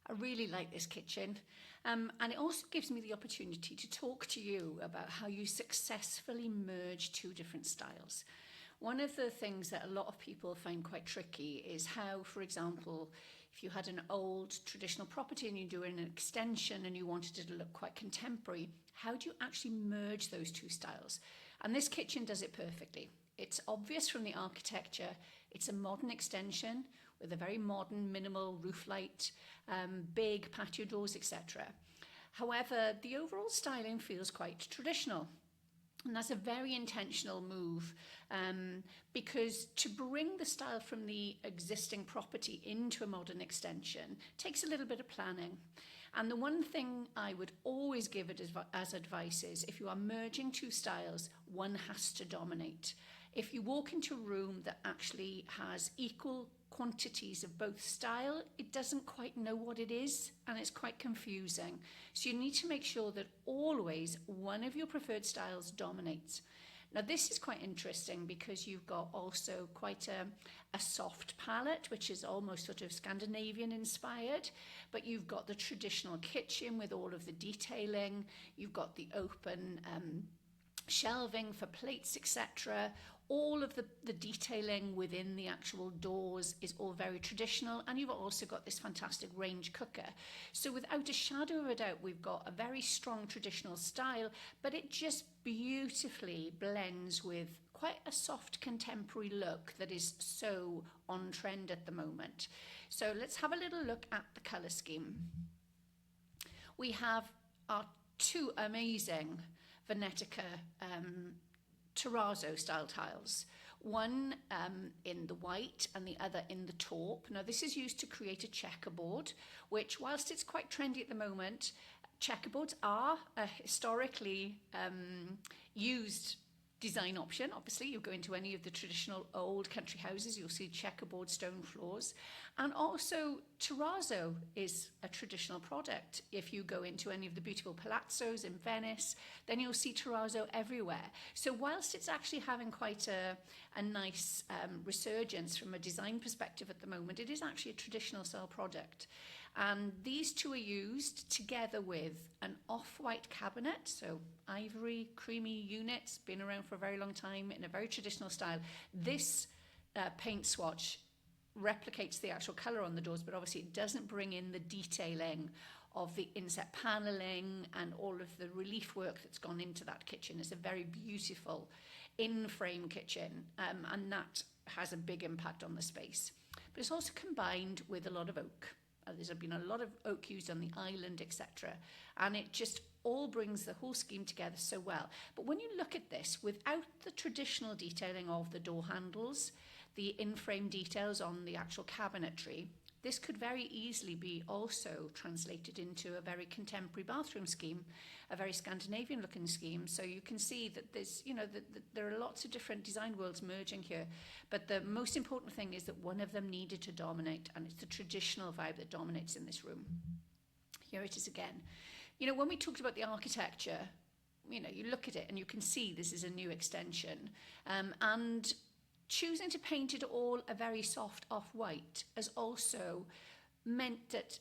I really like this kitchen, and it also gives me the opportunity to talk to you about how you successfully merge two different styles. One of the things that a lot of people find quite tricky is how, for example, if you had an old traditional property and you're doing an extension and you wanted it to look quite contemporary, how do you actually merge those two styles? And this kitchen does it perfectly. It's obvious from the architecture. It's a modern extension with a very modern, minimal roof light, big patio doors, etc. However, the overall styling feels quite traditional. And that's a very intentional move because to bring the style from the existing property into a modern extension takes a little bit of planning. And the one thing I would always give it as advice is if you are merging two styles, one has to dominate. If you walk into a room that actually has equal quantities of both style, it doesn't quite know what it is and it's quite confusing. So you need to make sure that always one of your preferred styles dominates. Now this is quite interesting because you've got also quite a soft palette, which is almost sort of Scandinavian inspired, but you've got the traditional kitchen with all of the detailing, you've got the open shelving for plates, etc. All of the detailing within the actual doors is all very traditional, and you've also got this fantastic range cooker. So without a shadow of a doubt, we've got a very strong traditional style, but it just beautifully blends with quite a soft contemporary look that is so on trend at the moment. So let's have a little look at the colour scheme. We have our two amazing Venetica terrazzo style tiles, one in the white and the other in the taupe. Now this is used to create a checkerboard, which whilst it's quite trendy at the moment, checkerboards are a historically used design option. Obviously you go into any of the traditional old country houses, you'll see checkerboard stone floors, and also terrazzo is a traditional product. If you go into any of the beautiful palazzos in Venice, then you'll see terrazzo everywhere. So whilst it's actually having quite a nice resurgence from a design perspective at the moment, it is actually a traditional style product. And these two are used together with an off-white cabinet, so ivory, creamy units, been around for a very long time in a very traditional style. This paint swatch replicates the actual colour on the doors, but obviously it doesn't bring in the detailing of the inset panelling and all of the relief work that's gone into that kitchen. It's a very beautiful in-frame kitchen, and that has a big impact on the space. But it's also combined with a lot of oak. There's been a lot of oak used on the island, etc. And it just all brings the whole scheme together so well. But when you look at this, without the traditional detailing of the door handles, the in-frame details on the actual cabinetry, this could very easily be also translated into a very contemporary bathroom scheme, a very Scandinavian looking scheme. So you can see that there's, there are lots of different design worlds merging here. But the most important thing is that one of them needed to dominate, and it's the traditional vibe that dominates in this room. Here it is again. When we talked about the architecture, you look at it and you can see this is a new extension. And choosing to paint it all a very soft off-white has also meant that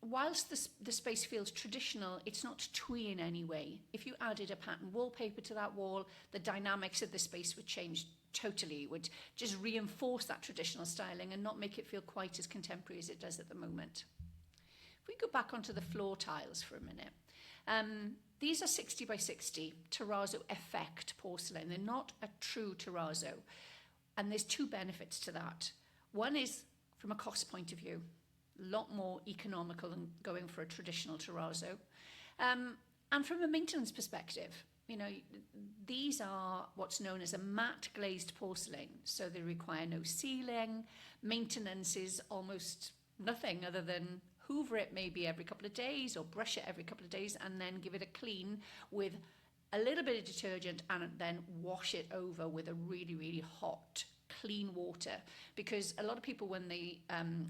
whilst the space feels traditional, it's not twee in any way. If you added a pattern wallpaper to that wall, the dynamics of the space would change totally. It would just reinforce that traditional styling and not make it feel quite as contemporary as it does at the moment. If we go back onto the floor tiles for a minute, these are 60 by 60 terrazzo effect porcelain. They're not a true terrazzo. And there's two benefits to that. One is from a cost point of view, a lot more economical than going for a traditional terrazzo. And from a maintenance perspective, these are what's known as a matte glazed porcelain. So they require no sealing. Maintenance is almost nothing other than hoover it maybe every couple of days or brush it every couple of days and then give it a clean with a little bit of detergent and then wash it over with a really, really hot clean water, because a lot of people, when they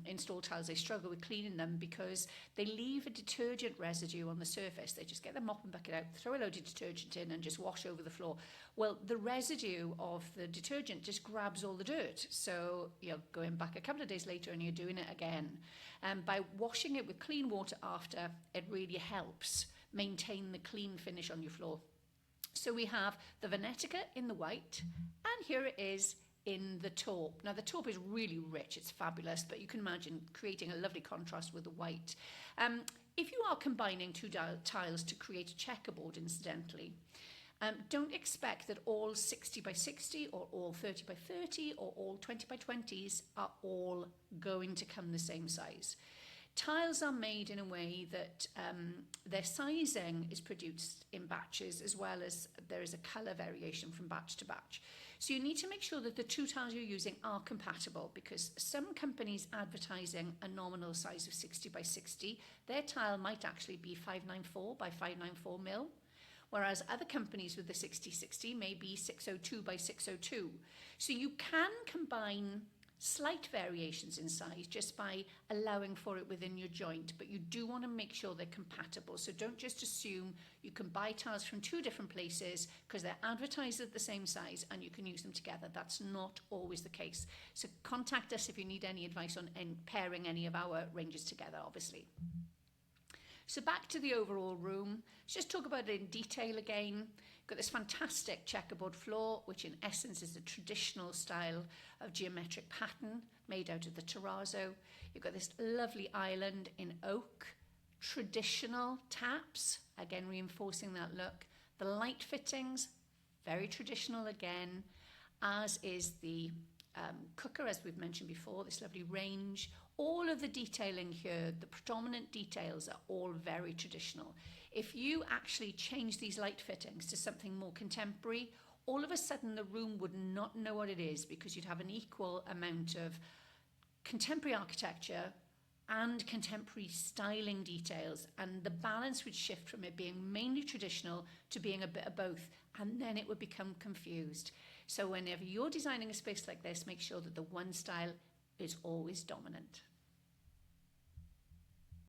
install tiles, they struggle with cleaning them because they leave a detergent residue on the surface. They just get the mop and bucket out, throw a load of detergent in and just wash over the floor. Well, the residue of the detergent just grabs all the dirt. So you're going back a couple of days later and you're doing it again. By washing it with clean water after, it really helps maintain the clean finish on your floor. So we have the Venetica in the white, and here it is in the taupe. Now the taupe is really rich, it's fabulous, but you can imagine creating a lovely contrast with the white. If you are combining two tiles to create a checkerboard, incidentally, don't expect that all 60 by 60 or all 30 by 30 or all 20 by 20s are all going to come the same size. Tiles are made in a way that their sizing is produced in batches, as well as there is a colour variation from batch to batch. So you need to make sure that the two tiles you're using are compatible, because some companies advertising a nominal size of 60 by 60, their tile might actually be 594 by 594 mil, whereas other companies with the 60/60 may be 602 by 602. So you can combine slight variations in size just by allowing for it within your joint, but you do want to make sure they're compatible. So don't just assume you can buy tiles from two different places because they're advertised at the same size and you can use them together. That's not always the case. So contact us if you need any advice on pairing any of our ranges together, obviously. So back to the overall room. Let's just talk about it in detail again. Got this fantastic checkerboard floor, which in essence is a traditional style of geometric pattern made out of the terrazzo. You've got this lovely island in oak, traditional taps, again reinforcing that look. The light fittings, very traditional again, as is the cooker, as we've mentioned before, this lovely range. All of the detailing here, the predominant details are all very traditional. If you actually change these light fittings to something more contemporary, all of a sudden the room would not know what it is, because you'd have an equal amount of contemporary architecture and contemporary styling details, and the balance would shift from it being mainly traditional to being a bit of both, and then it would become confused. So whenever you're designing a space like this, make sure that the one style is always dominant.